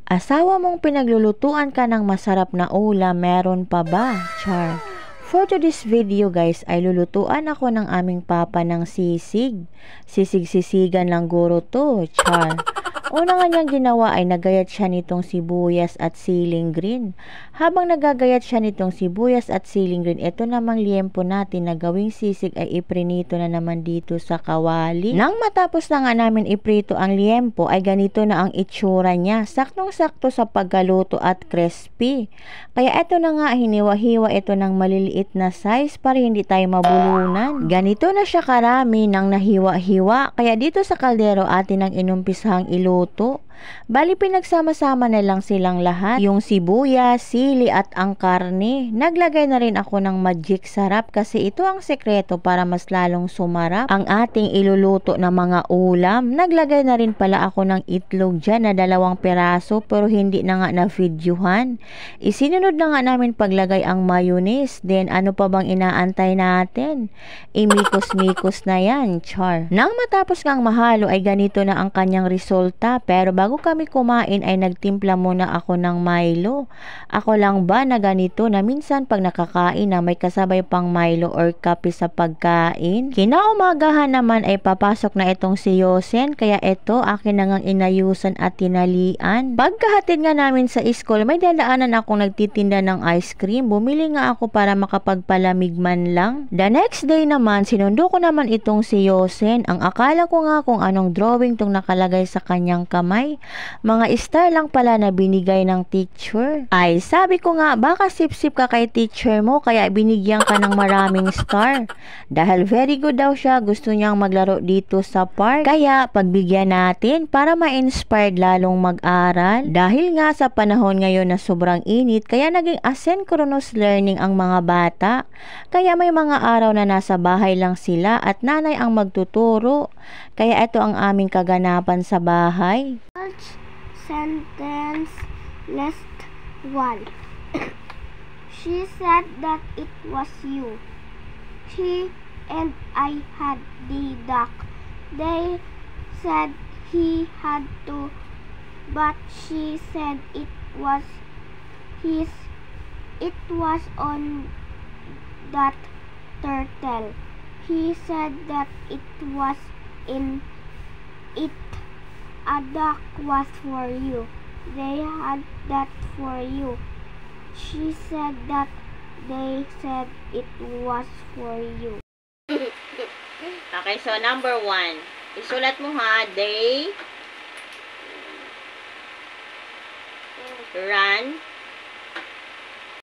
Asawa mong pinaglulutuan ka ng masarap na ulam, meron pa ba? Char. For today's video guys, ay lulutuan ako ng aming papa ng sisig. Sisig-sisigan lang guro to. Char. Una nga niyang ginawa ay nagayat siya nitong sibuyas at siling green. Habang nagagayat siya nitong sibuyas at siling green, ito namang liempo natin na gawing sisig ay iprinito na naman dito sa kawali. Nang matapos na nga namin iprito ang liempo ay ganito na ang itsura niya. Saktong-sakto sa pagkaluto at crispy. Kaya ito na nga, hiniwa-hiwa ito ng maliliit na size para hindi tayo mabulunan. Ganito na siya karami nang nahiwa-hiwa. Kaya dito sa kaldero atin ang inumpisahang iluto. Bali pinagsama-sama na lang silang lahat, yung sibuyas, sili at ang karne. Naglagay na rin ako ng magic sarap kasi ito ang sekreto para mas lalong sumarap ang ating iluluto na mga ulam. Naglagay na rin pala ako ng itlog dyan na 2 peraso pero hindi na nga na-videohan. Isinunod na nga namin paglagay ang mayonnaise. Then ano pa bang inaantay natin? Imikos-mikos na yan, char. Nang matapos ngang mahalo ay ganito na ang kanyang resulta. Pero bago kami kumain ay nagtimpla muna ako ng Milo. Ako lang ba na ganito na minsan pag nakakain na may kasabay pang Milo or kape sa pagkain? Kinaumagahan naman ay papasok na itong si Yosen, kaya ito akin na ngang inayusan at tinalian. Pagkahatid nga namin sa school, may dadaanan akong nagtitinda ng ice cream. Bumili nga ako para makapagpalamig man lang. The next day naman, sinundo ko naman itong si Yosen. Ang akala ko nga kung anong drawing tong nakalagay sa kanyang kamay. Mga star lang pala na binigay ng teacher. Ay, sabi ko nga, baka sip-sip ka kay teacher mo kaya binigyan ka ng maraming star. Dahil very good daw siya, gusto niyang maglaro dito sa park. Kaya, pagbigyan natin para ma-inspired lalong mag-aral. Dahil nga sa panahon ngayon na sobrang init, kaya naging asynchronous learning ang mga bata. Kaya may mga araw na nasa bahay lang sila at nanay ang magtuturo. Kaya ito ang aming kaganapan sa bahay. Sentence list 1. She said that it was you. She and I had the duck. They said he had to, but she said it was his. It was on that turtle. He said that it was in it. A duck was for you. They had that for you. She said that they said it was for you. Okay, so number 1. Isulat mo ha, they run